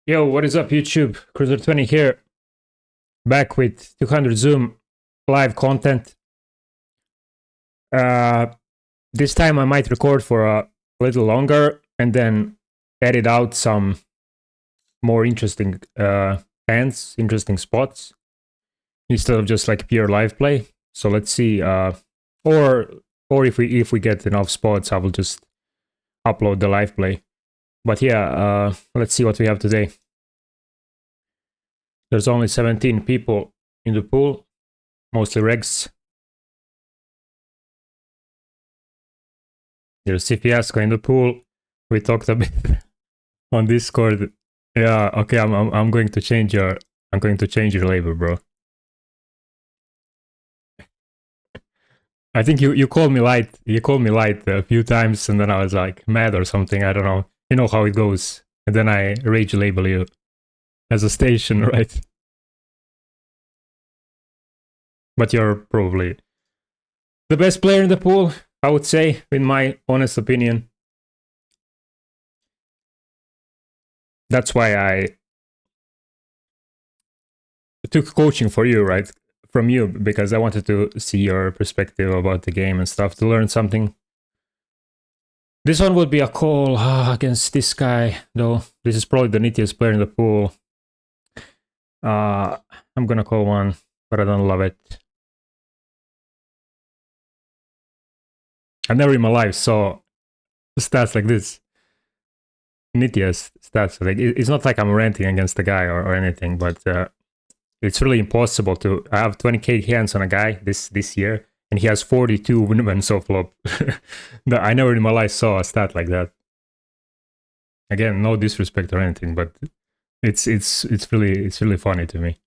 Yo, what is up, YouTube? Cruzer20 here, back with 200 Zoom live content. Uh, this time I might record for a little longer and then edit out some more interesting hands, interesting spots, instead of just like pure live play. So let's see. Or if we get enough spots, I will just upload the live play. But yeah, let's see what we have today. There's only 17 people in the pool, mostly regs. There's Fiasco in the pool. We talked a bit on Discord. Yeah, okay, I'm going to change your label, bro. I think you called me light. You called me light a few times, and then I was like mad or something. I don't know. You know how it goes. And then I rage label you as a station, right? But you're probably the best player in the pool, I would say, in my honest opinion. That's why I took coaching for you, right? From you, because I wanted to see your perspective about the game and stuff, to learn something. This one would be a call against this guy, though. This is probably the nittiest player in the pool. I'm gonna call one, but I don't love it. I never in my life saw stats like this. Nittiest stats. Like, it's not like I'm ranting against the guy or anything, but it's really impossible to have 20k hands on a guy this year, and he has 42 win so flop. I never in my life saw a stat like that. Again, no disrespect or anything, but it's really funny to me.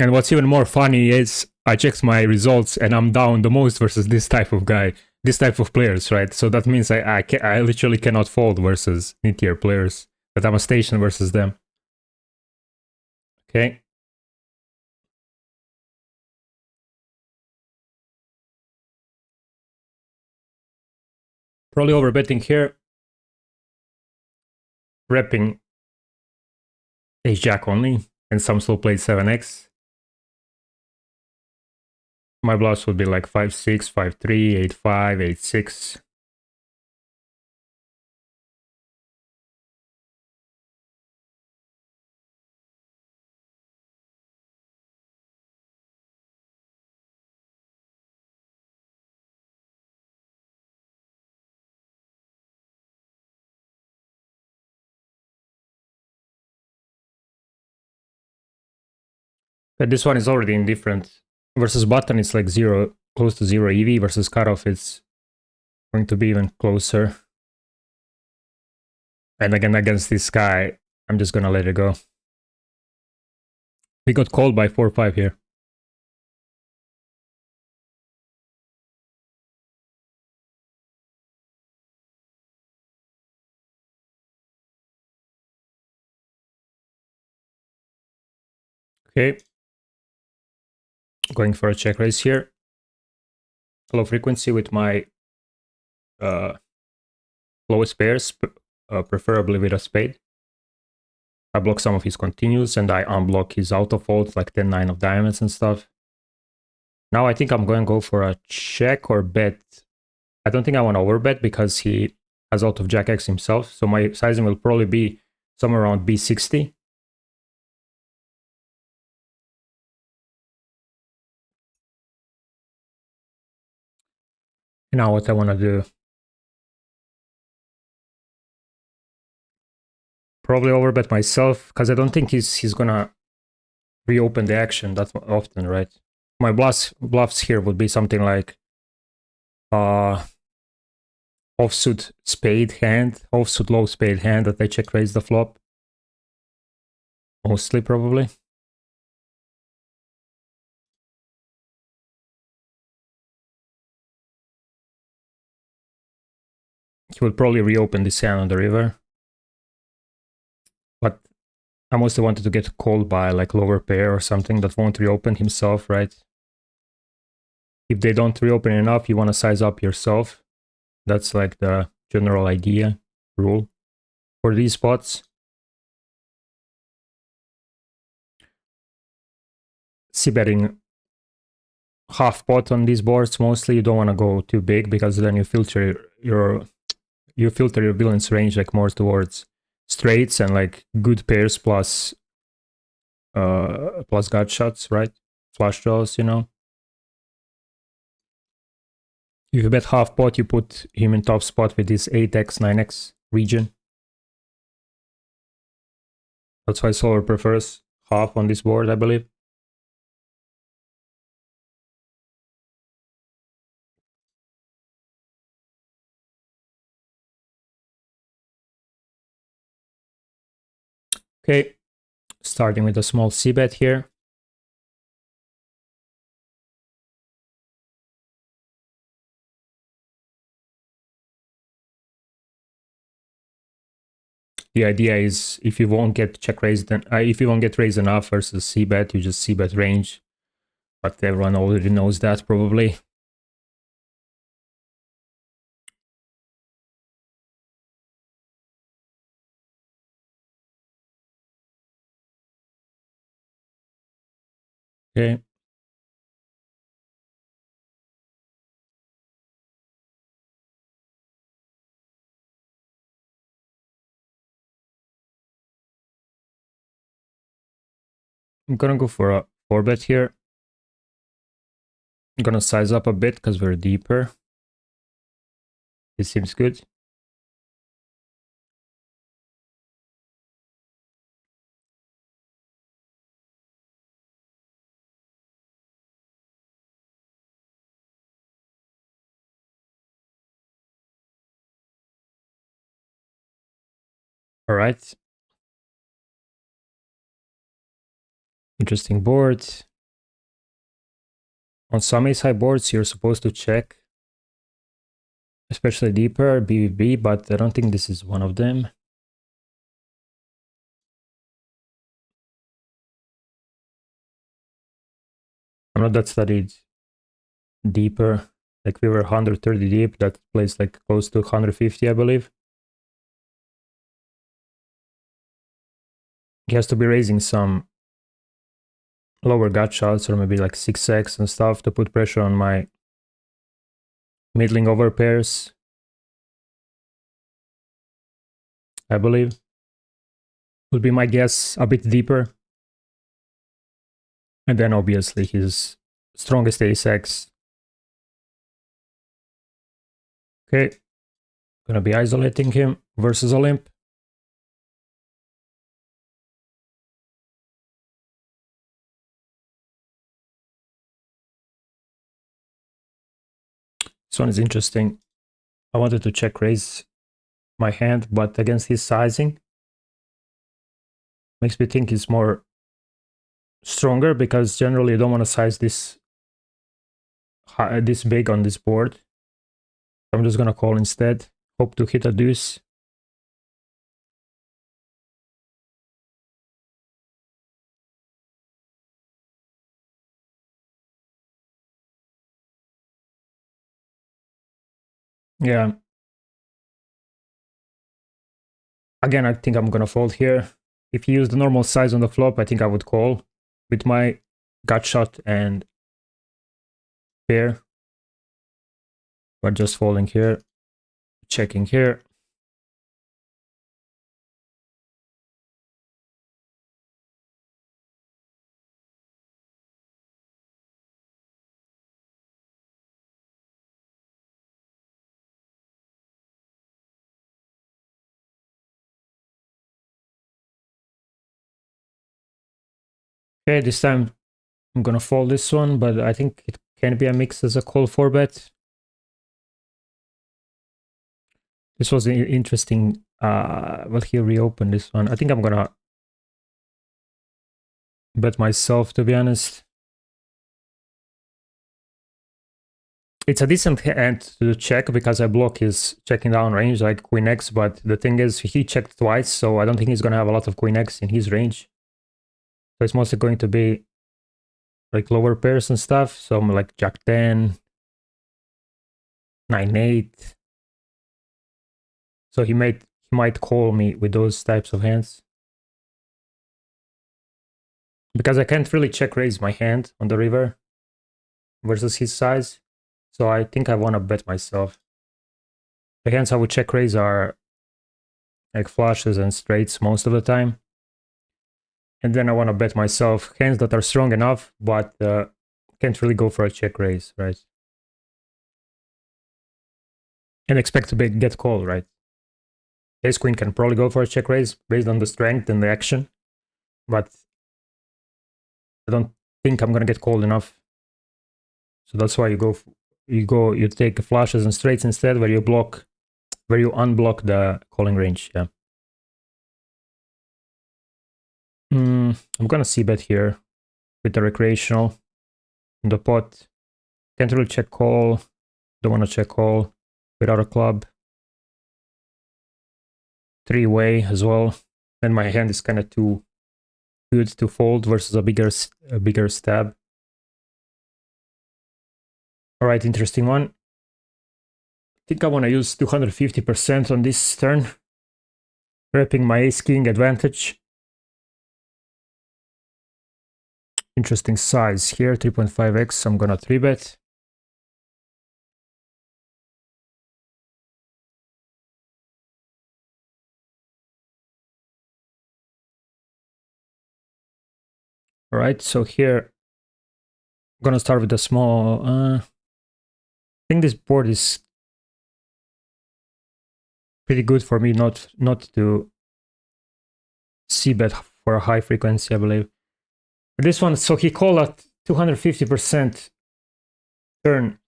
And what's even more funny is I checked my results and I'm down the most versus this type of guy, this type of players, right? So that means I literally cannot fold versus nittier players, but I'm a station versus them. Okay. Probably overbetting here. Repping ace jack only, and some slow played 7x. My bluffs would be like 5-6, 5-3, 8-5, 8-6. But this one is already indifferent. Versus button, it's like zero, close to 0 EV. Versus cutoff, it's going to be even closer. And again, against this guy, I'm just gonna let it go. We got called by 4-5 here. Okay. Going for a check raise here. Low frequency with my lowest pairs, preferably with a spade. I block some of his continues and I unblock his auto fold, like 10-9 of diamonds and stuff. Now I think I'm going to go for a check or bet. I don't think I want to overbet because he has out of jack X himself. So my sizing will probably be somewhere around B60. Now what I want to do, probably overbet myself because I don't think he's gonna reopen the action that often, right? My bluffs here would be something like offsuit spade hand, offsuit low spade hand that I check raise the flop. Mostly, probably. He will probably reopen this hand on the river. But I mostly wanted to get called by like lower pair or something that won't reopen himself, right? If they don't reopen enough, you want to size up yourself. That's like the general idea, rule for these spots. C-betting half pot on these boards mostly. You don't want to go too big because then you filter your villain's range like more towards straights and like good pairs plus gut shots, right? Flush draws, you know. If you bet half pot, you put him in top spot with this 8x, 9x region. That's why Solver prefers half on this board, I believe. Okay, starting with a small c-bet here. The idea is if you won't get check raised, then if you won't get raised enough versus c-bet, you just c-bet range. But everyone already knows that probably. Okay. I'm gonna go for a 4-bet here. I'm gonna size up a bit because we're deeper. This seems good. All right. Interesting board. On some ace-high boards, you're supposed to check, especially deeper, BBB, but I don't think this is one of them. I'm not that studied deeper. Like we were 130 deep, that plays like close to 150, I believe. He has to be raising some lower gut shots or maybe like 6x and stuff to put pressure on my middling over pairs, I believe. Would be my guess, a bit deeper. And then obviously his strongest ace-x. Okay, gonna be isolating him versus Olymp. This one is interesting. I wanted to check raise my hand, but against his sizing, makes me think he's more stronger because generally you don't want to size this big on this board. I'm just gonna call instead. Hope to hit a deuce. Yeah. Again, I think I'm gonna fold here. If he used the normal size on the flop, I think I would call with my gut shot and pair. But just folding here, checking here. Okay, this time I'm gonna fold this one, but I think it can be a mix as a call 4-bet. This was interesting. Well, he reopened this one. I think I'm gonna bet myself, to be honest. It's a decent hand to check because I block his checking down range like Queen X, but the thing is he checked twice, so I don't think he's gonna have a lot of Queen X in his range. So it's mostly going to be like lower pairs and stuff. So I'm like Jack 10, 9-8. So he might call me with those types of hands. Because I can't really check raise my hand on the river versus his size. So I think I want to bet myself. The hands I would check raise are like flushes and straights most of the time. And then I want to bet myself hands that are strong enough, but can't really go for a check raise, right? And expect to get called, right? Ace Queen can probably go for a check raise based on the strength and the action, but I don't think I'm gonna get called enough. So that's why you take flushes and straights instead, where you unblock the calling range. Yeah. I'm gonna see bet here with the recreational in the pot. Can't really check call. Don't want to check call without a club. Three-way as well. And my hand is kind of too good to fold versus a bigger stab. All right, interesting one. I think I want to use 250% on this turn. Wrapping my ace-king advantage. Interesting size here, 3.5x. I'm gonna 3-bet. All right, so here I'm gonna start with a small. I think this board is pretty good for me not to c-bet for a high frequency, I believe. But this one, so he called at 250% turn.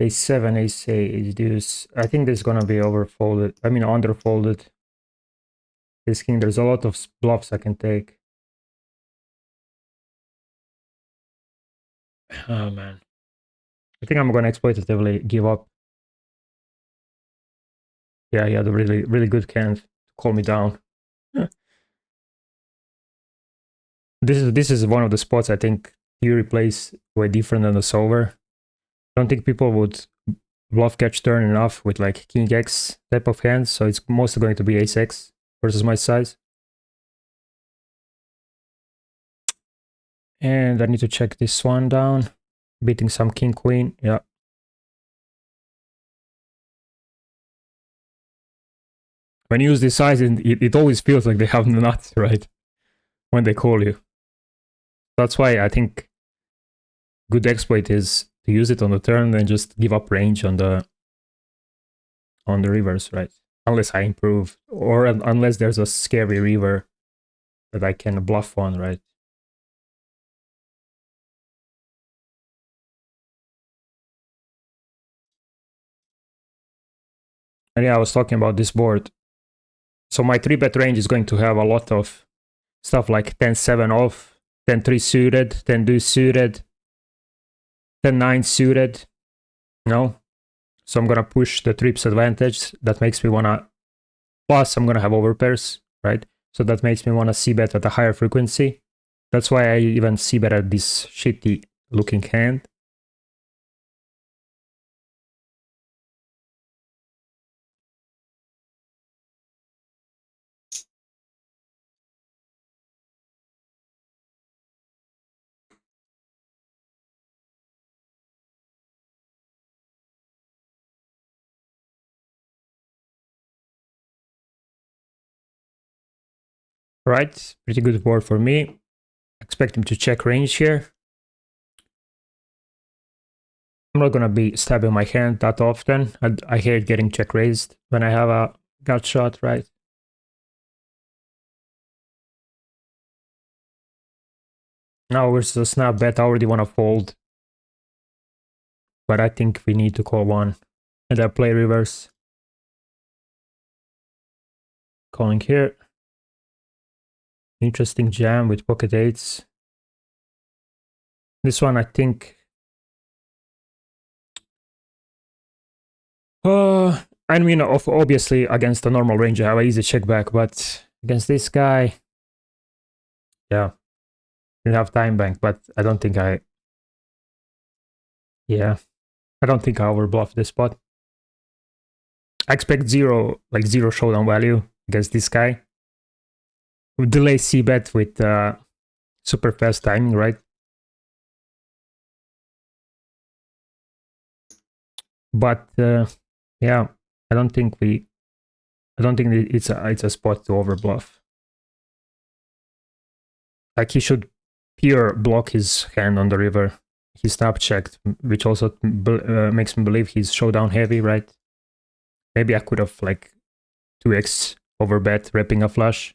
Ace 7, ace 8, ace deuce. I think this is gonna be overfolded. I mean underfolded. Ace king, there's a lot of bluffs I can take. Oh man. I think I'm gonna exploitatively give up. Yeah, he had a really good hand to call me down. This is one of the spots I think Theory plays way different than the solver. I don't think people would bluff catch turn enough with like king x type of hands, so it's mostly going to be ace x versus my size. And I need to check this one down. Beating some king queen, yeah. When you use this size, it always feels like they have the nuts, right? When they call you. That's why I think good exploit is to use it on the turn and just give up range on the rivers, right? Unless I improve, or unless there's a scary river that I can bluff on, right? And yeah, I was talking about this board. So my 3-bet range is going to have a lot of stuff like 10-7 off, 10-3 suited, 10-deuce suited, 10-9 suited, no? So I'm gonna push the trips advantage. That makes me wanna, plus I'm gonna have overpairs, right? So that makes me wanna c-bet at a higher frequency. That's why I even c-bet at this shitty looking hand. Right, pretty good board for me. Expect him to check range here. I'm not gonna be stabbing my hand that often. I hate getting check raised when I have a gut shot, right? Now versus a snap bet, I already want to fold. But I think we need to call one. And I play reverse. Calling here. Interesting jam with pocket eights. This one, I think. I mean, obviously against the normal range, I have an easy check back, but against this guy, yeah, didn't have time bank, but I don't think I. Yeah, I don't think I overbluffed this spot. I expect zero showdown value against this guy. We delay c-bet with super fast timing, right? But yeah, I don't think it's a spot to overbluff. Like he should pure block his hand on the river. He snap checked, which also makes me believe he's showdown heavy, right? Maybe I could have like 2x overbet, repping a flush.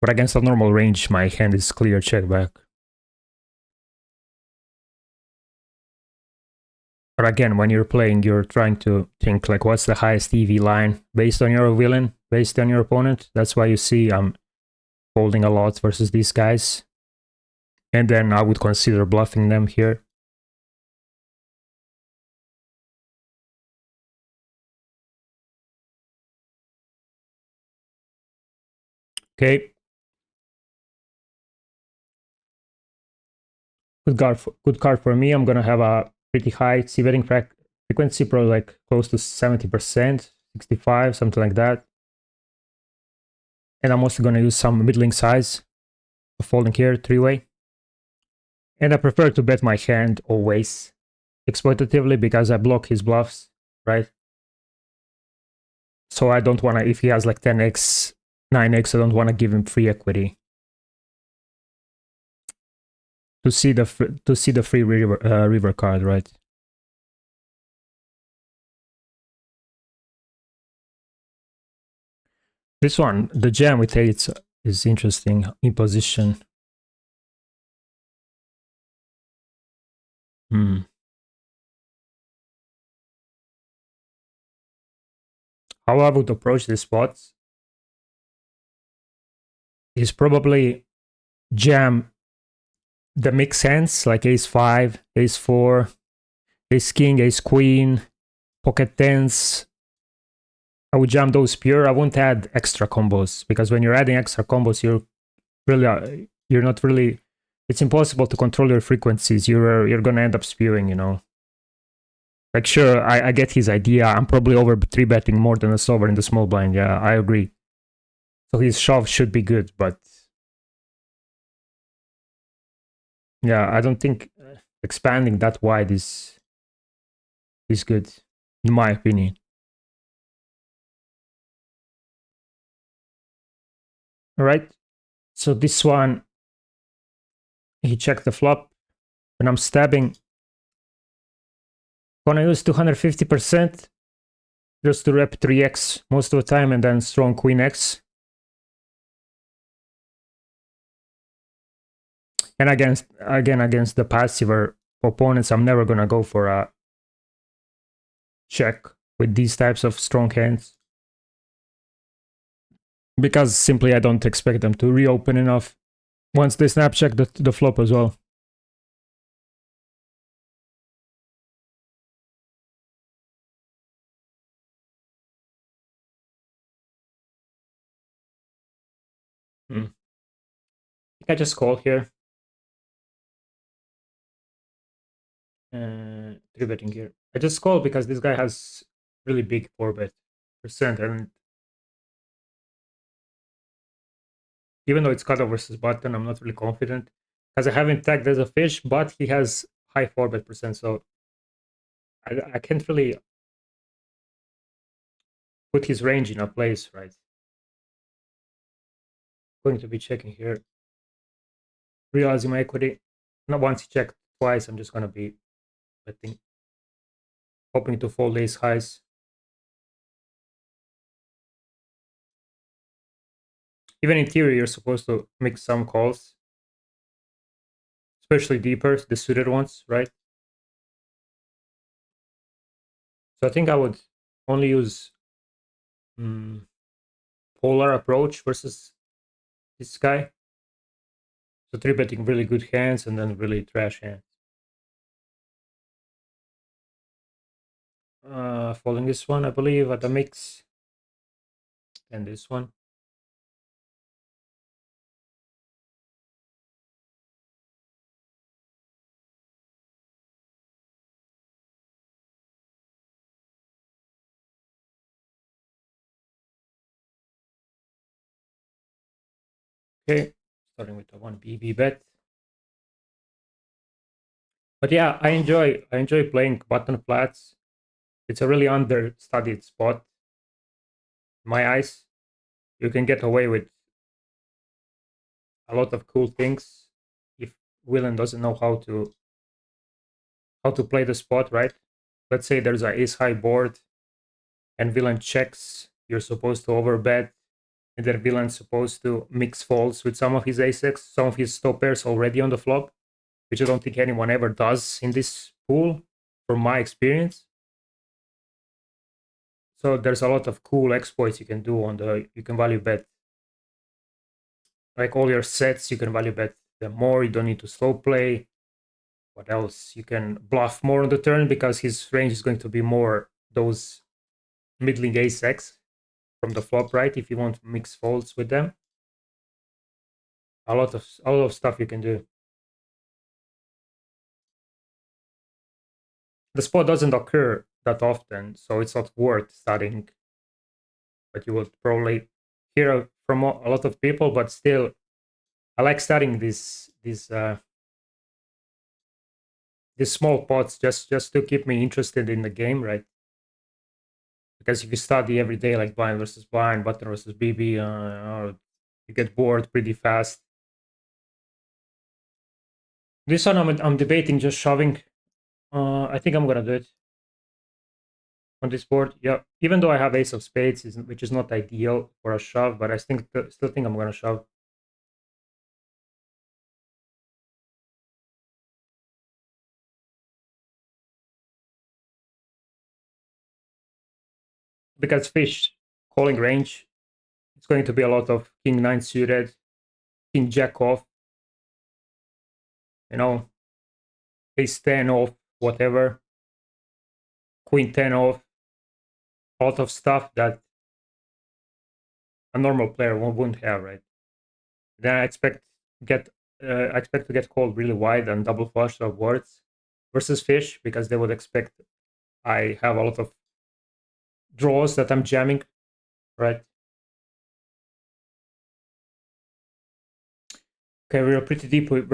But against a normal range, my hand is clear check back. But again, when you're playing, you're trying to think like, what's the highest EV line based on your villain, based on your opponent. That's why you see I'm folding a lot versus these guys. And then I would consider bluffing them here. Okay. Good card for me. I'm gonna have a pretty high c-betting frequency, probably like close to 70%, 65, something like that. And I'm also gonna use some middling size folding here, three-way. And I prefer to bet my hand always exploitatively because I block his bluffs, right? So I don't wanna, if he has like 10x, 9x, I don't wanna give him free equity. To see the free river card, right? This one, the jam with eights is interesting in position. How I would approach this spot is probably jam the mix hands like ace 5, ace 4, ace king, ace queen, pocket tens. I would jam those pure. I won't add extra combos because when you're adding extra combos, you're not really. It's impossible to control your frequencies. You're gonna end up spewing, you know. Like sure, I get his idea. I'm probably over 3-betting more than a solver in the small blind. Yeah, I agree. So his shove should be good, but yeah, I don't think expanding that wide is good, in my opinion. All right. So this one, he checked the flop. When I'm stabbing, gonna use 250% just to rep 3x most of the time and then strong queen x. And against the passive opponents, I'm never gonna go for a check with these types of strong hands. Because simply I don't expect them to reopen enough once they snap check the flop as well. I think I just call here. 3-betting here. I just call because this guy has really big 4-bet percent, and even though it's cutoff versus button, I'm not really confident because I haven't tagged as a fish, but he has high 4-bet percent, so I can't really put his range in a place, right? Going to be checking here, realizing my equity. Not once he checked twice, I'm just gonna be betting, hoping to fold ace highs. Even in theory, you're supposed to mix some calls, especially deeper, the suited ones, right? So I think I would only use polar approach versus this guy. So 3-betting really good hands and then really trash hands. Following this one, I believe, at the mix. And this one. Okay, starting with the 1 BB bet. But yeah, I enjoy playing button flats. It's a really understudied spot. In my eyes, you can get away with a lot of cool things if Willen doesn't know how to play the spot right. Let's say there's a ace high board and villain checks. You're supposed to overbet, and then villain's supposed to mix folds with some of his ace-x, some of his stop pairs already on the flop, which I don't think anyone ever does in this pool, from my experience. So there's a lot of cool exploits you can do on the. You can value bet like all your sets. You can value bet them more. You don't need to slow play. What else? You can bluff more on the turn because his range is going to be more those middling ace-x from the flop, right? If you want to mix folds with them, a lot of stuff you can do. The spot doesn't occur that often, so it's not worth studying. But you will probably hear from a lot of people. But still, I like studying these small pots just to keep me interested in the game, right? Because if you study every day like blind versus blind, button versus BB, you get bored pretty fast. This one I'm debating just shoving. I think I'm gonna do it on this board. Yeah, even though I have ace of spades, which is not ideal for a shove, but I still think I'm gonna shove. Because fish calling range, it's going to be a lot of king nine suited, king jack off, you know, ace 10 off, whatever, queen 10 off, a lot of stuff that a normal player wouldn't have, right? Then I expect to get called really wide and double flush of words versus fish because they would expect I have a lot of draws that I'm jamming, right? Okay, we're pretty deep with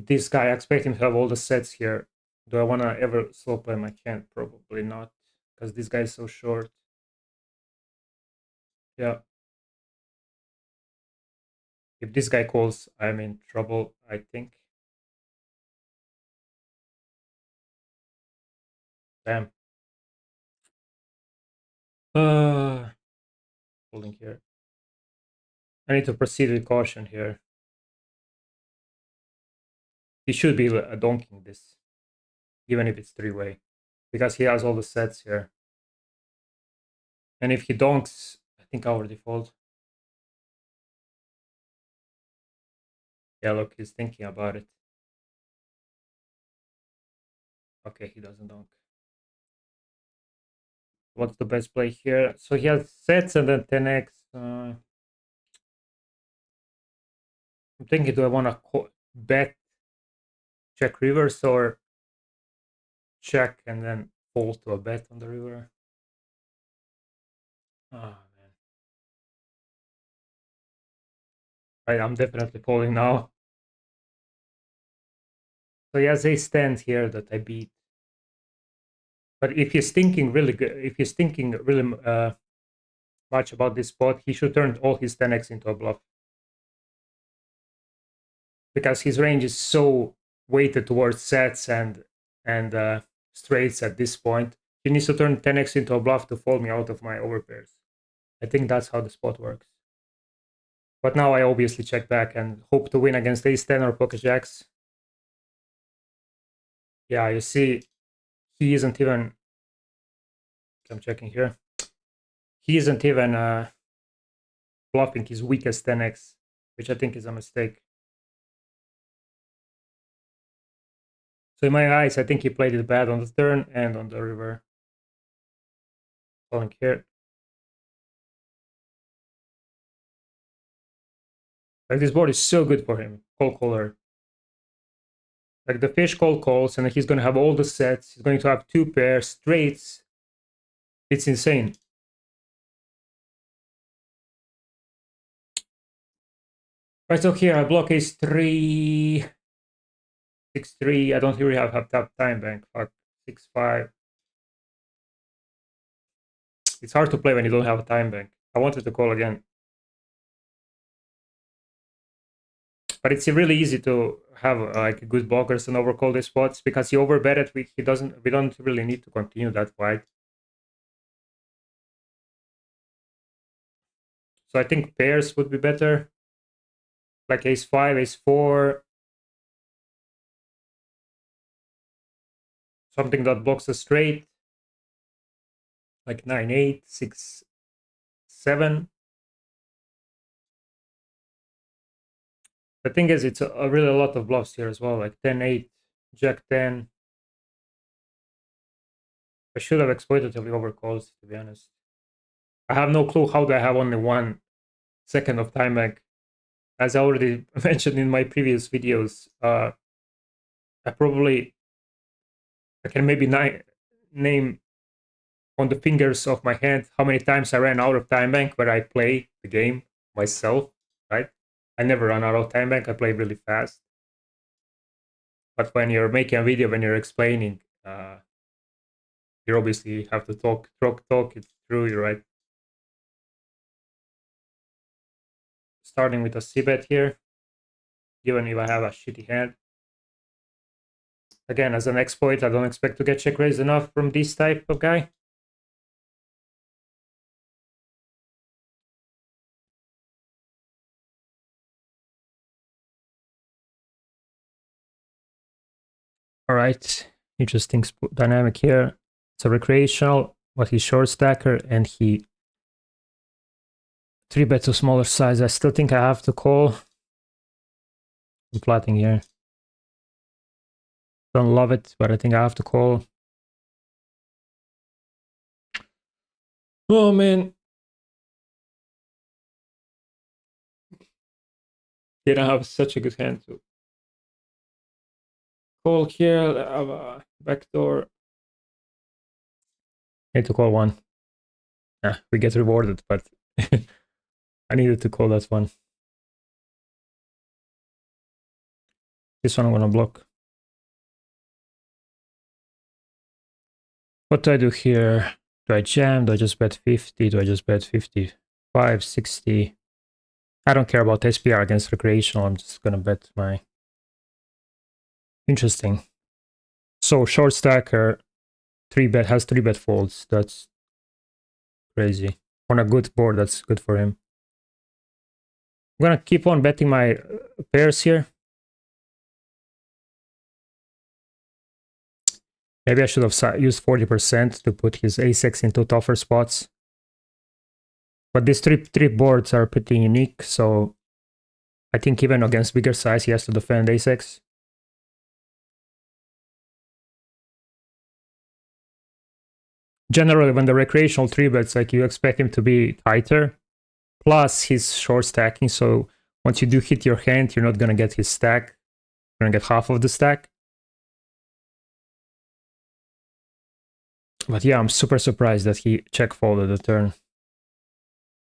this guy. I expect him to have all the sets here. Do I want to ever slow play him? I can't, probably not, because this guy is so short. Yeah. If this guy calls, I'm in trouble, I think. Damn. Holding here. I need to proceed with caution here. He should be donking this, even if it's three-way, because he has all the sets here. And if he donks, I think our default. Yeah, look, he's thinking about it. Okay, he doesn't donk. What's the best play here? So he has sets and then 10x. I'm thinking, do I want to bet check reverse or check and then fold to a bet on the river? Oh, man. Right, I'm definitely folding now. So he has ace 10 here that I beat. But if he's thinking really good, if he's thinking really much about this spot, he should turn all his 10x into a bluff. Because his range is so weighted towards sets and straights at this point. He needs to turn 10x into a bluff to fold me out of my overpairs. I think that's how the spot works. But now I obviously check back and hope to win against ace 10 or pocket jacks. Yeah, you see, he isn't even. I'm checking here. He isn't even bluffing his weakest 10x, which I think is a mistake. So in my eyes, I think he played it bad on the turn and on the river. Calling here. Like, this board is so good for him. Call caller. Like, the fish calls, and he's going to have all the sets. He's going to have two pairs, straights. It's insane. Right, so here I block ace 3, 6-3. I don't really have top time bank. Fuck, 6-5. It's hard to play when you don't have a time bank. I wanted to call again. But it's really easy to have like good blockers and overcall these spots because he overbet it. We don't really need to continue that fight. So I think pairs would be better. Like ace 5, ace 4. Something that blocks a straight. Like 9-8, 6-7. The thing is, it's a really a lot of bluffs here as well, like 10-8, Jack 10. I should have exploitatively overcalls, to be honest. I have no clue how do I have only 1 second of time bank. As I already mentioned in my previous videos, I can maybe name on the fingers of my hand how many times I ran out of time bank where I play the game myself, right? I never run out of time bank. I play really fast. But when you're making a video, when you're explaining, you obviously have to talk it through, right? Starting with a c-bet here, given if I have a shitty hand. Again, as an exploit, I don't expect to get check raised enough from this type of guy. All right, interesting dynamic here. It's a recreational, but he's short stacker and he 3-bet to smaller size. I still think I have to call. I'm flatting here. Don't love it, but I think I have to call. Oh man. Didn't have such a good hand to call here. I have a backdoor. Need to call one. Yeah, we get rewarded, but I needed to call that one. This one I'm gonna block. What do I do here? Do I jam? Do I just bet 50? Do I just bet 55, 60? I don't care about SPR against recreational. I'm just gonna bet my... Interesting. So short stacker, 3-bet, has 3-bet folds. That's crazy. On a good board, that's good for him. I'm gonna keep on betting my pairs here. Maybe I should have used 40% to put his ace-x into tougher spots. But these three boards are pretty unique, so I think even against bigger size, he has to defend ace-x. Generally, when the recreational 3-bets, like you expect him to be tighter. Plus, he's short stacking, so once you do hit your hand, you're not gonna get his stack. You're gonna get half of the stack. But yeah, I'm super surprised that he check folded the turn.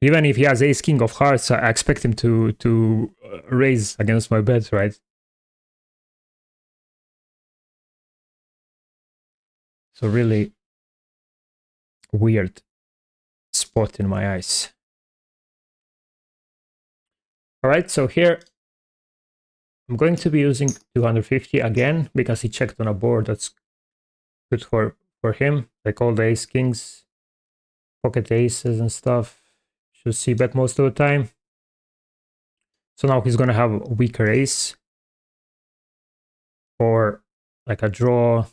Even if he has ace king of hearts, I expect him to raise against my bet, right? So really weird spot in my eyes. All right, so here I'm going to be using 250 again because he checked on a board that's good for him. Like all the ace kings, pocket aces and stuff. Should see bet most of the time. So now he's gonna have a weaker ace or like a draw,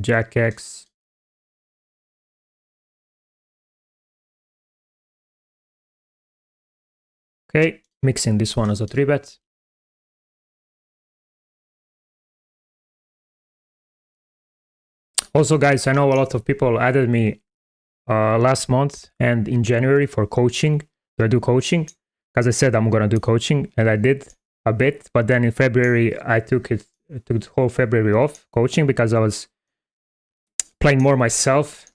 jack X. Okay, mixing this one as a 3-bet. Also, guys, I know a lot of people added me last month and in January for coaching. Do I do coaching? As I said, I'm gonna do coaching, and I did a bit. But then in February, I took the whole February off coaching because I was playing more myself.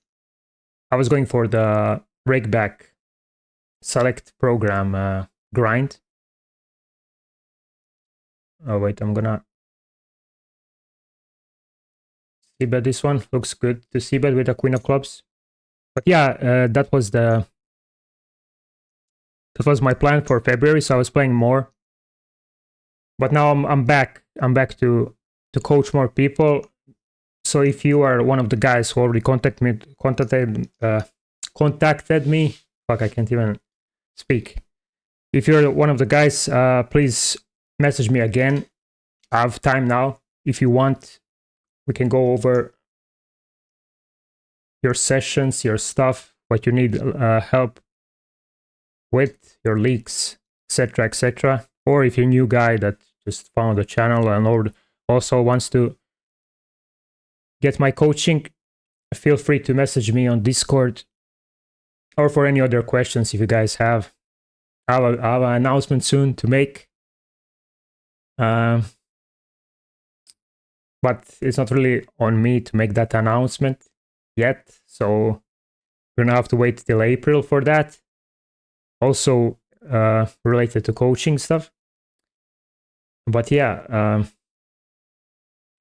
I was going for the rakeback select program grind. Oh wait, I'm gonna c-bet this one. Looks good to c-bet with a queen of clubs. But yeah, that was my plan for February. So I was playing more. But now I'm back. I'm back to coach more people. So if you are one of the guys who already contacted me, fuck, I can't even speak. If you're one of the guys, please message me again. I have time now. If you want, we can go over your sessions, your stuff, what you need help with, your leaks, etc., etc. Or if you're a new guy that just found the channel and also wants to get my coaching, feel free to message me on Discord or for any other questions if you guys have. I have an announcement soon to make. But it's not really on me to make that announcement yet. So we're gonna have to wait till April for that. Also related to coaching stuff. But yeah,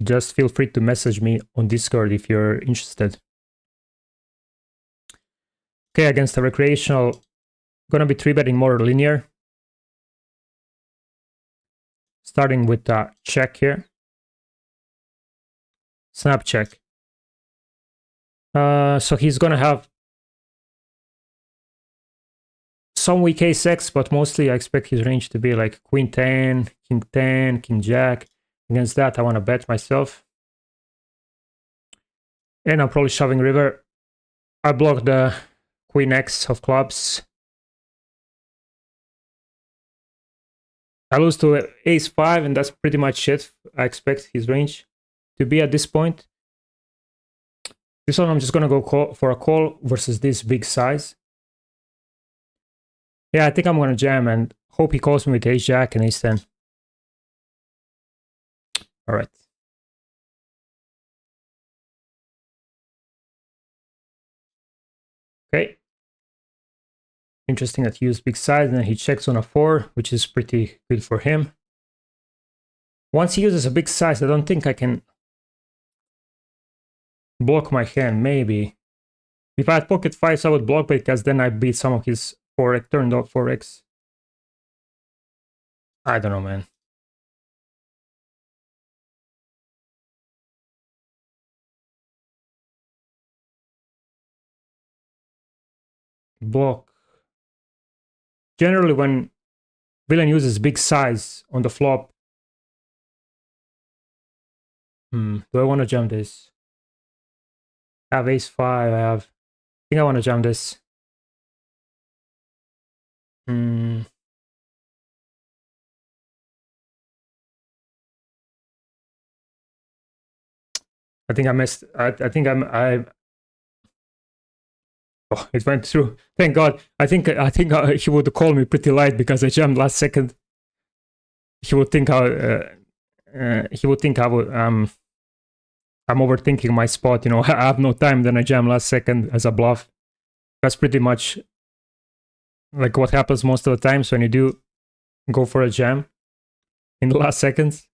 just feel free to message me on Discord if you're interested. Okay, against the recreational, gonna be 3-betting more linear. Starting with a check here. Snap check. So he's gonna have some weak ace-x, but mostly I expect his range to be like queen 10, king 10, king jack. Against that, I want to bet myself. And I'm probably shoving river. I block the queen x of clubs. I lose to ace 5, and that's pretty much it. I expect his range to be at this point. This one I'm just going to go for a call versus this big size. Yeah, I think I'm going to jam and hope he calls me with ace jack and ace 10. All right. Okay. Interesting that he used big size and then he checks on a 4, which is pretty good for him. Once he uses a big size, I don't think I can block my hand, maybe. If I had pocket 5s, I would block because then I beat some of his 4x, turned off 4x. I don't know, man. Block. Generally, when villain uses big size on the flop, do I want to jump this? I have ace 5, I think I want to jump this. I think I missed. I think oh, it went through. Thank God. I think he would call me pretty light because I jammed last second. He would think I'm overthinking my spot. You know, I have no time. Then I jam last second as a bluff. That's pretty much like what happens most of the times when you do go for a jam in the last seconds.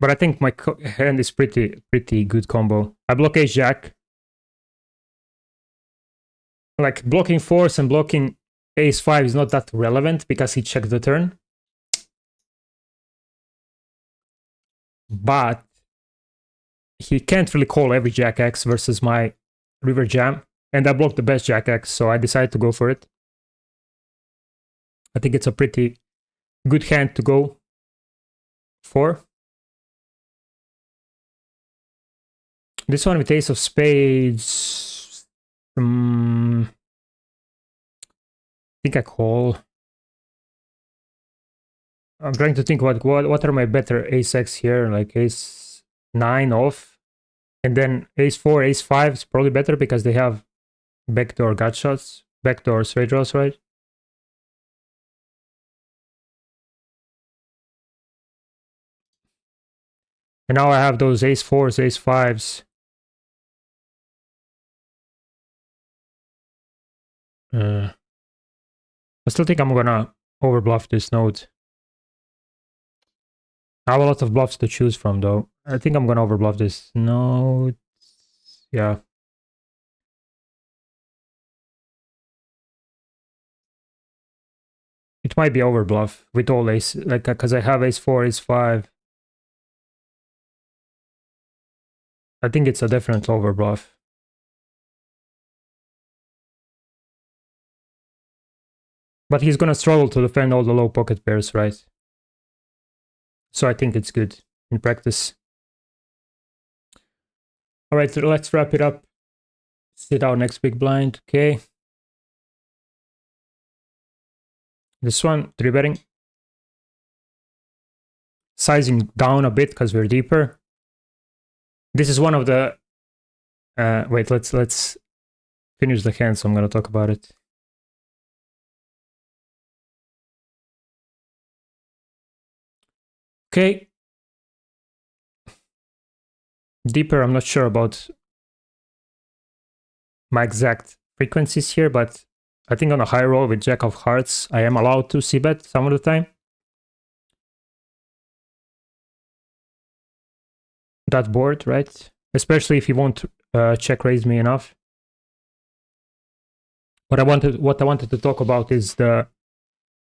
But I think my hand is pretty good combo. I block ace jack. Like blocking 4s and blocking ace 5 is not that relevant because he checked the turn. But he can't really call every jack X versus my river jam. And I blocked the best jack X, so I decided to go for it. I think it's a pretty good hand to go for. This one with ace of spades. I think I call. I'm trying to think what are my better ace X here, like ace 9 off. And then ace 4, ace 5 is probably better because they have backdoor gut shots, backdoor straight draws, right? And now I have those ace 4s, ace 5s. I still think I'm gonna overbluff this node. I have a lot of bluffs to choose from, though. I think I'm gonna overbluff this node. Yeah. It might be overbluff with all ace, like, because I have ace 4, ace 5. I think it's a definite overbluff. But he's gonna struggle to defend all the low pocket pairs, right? So I think it's good in practice. All right, so let's wrap it up. Sit our next big blind, okay? This one, 3-betting. Sizing down a bit because we're deeper. This is one of the... wait, let's finish the hand, so I'm gonna talk about it. Okay. Deeper, I'm not sure about my exact frequencies here, but I think on a high roll with Jack of Hearts, I am allowed to c-bet some of the time. That board, right? Especially if you won't check raise me enough. What I wanted to talk about is the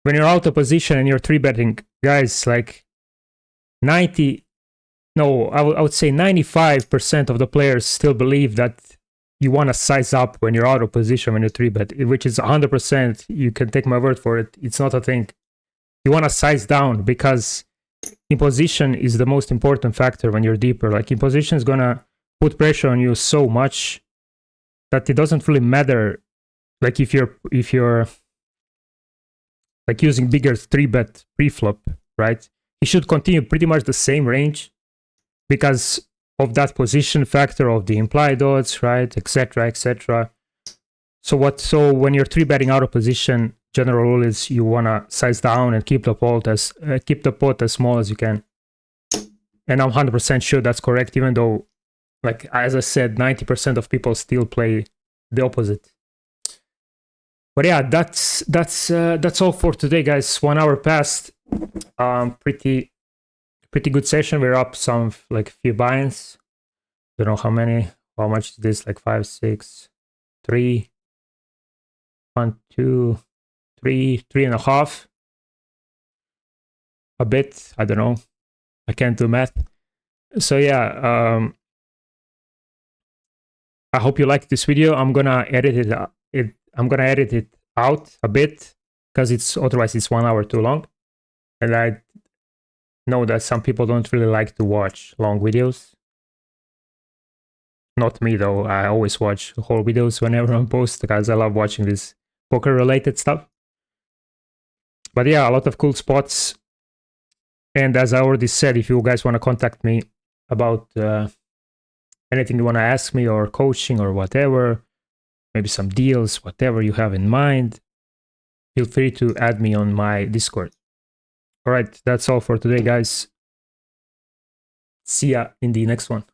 when you're out of position and you're 3-betting, guys, like I would say 95% of the players still believe that you want to size up when you're out of position when you 3-bet, which is 100%. You can take my word for it. It's not a thing. You want to size down because imposition is the most important factor when you're deeper. Like imposition is gonna put pressure on you so much that it doesn't really matter. Like if you're like using bigger 3-bet pre-flop, right? You should continue pretty much the same range because of that position factor of the implied odds, right? Etc. etc. So when you're 3-betting out of position, general rule is you wanna size down and keep the pot as small as you can. And I'm 100% sure that's correct, even though, like as I said, 90% of people still play the opposite. But yeah, that's all for today, guys. 1 hour passed. Pretty good session. We're up some like few buy-ins. Don't know how many. How much is this? Like 5, 6, 3, 1, 2, 3, 3.5. A bit. I don't know. I can't do math. So yeah, I hope you liked this video. I'm gonna edit it out a bit because otherwise it's 1 hour too long. And I know that some people don't really like to watch long videos. Not me though. I always watch whole videos whenever I post because I love watching this poker related stuff. But yeah, a lot of cool spots. And as I already said, if you guys want to contact me about anything you want to ask me or coaching or whatever, maybe some deals, whatever you have in mind, feel free to add me on my Discord. All right, that's all for today, guys. See ya in the next one.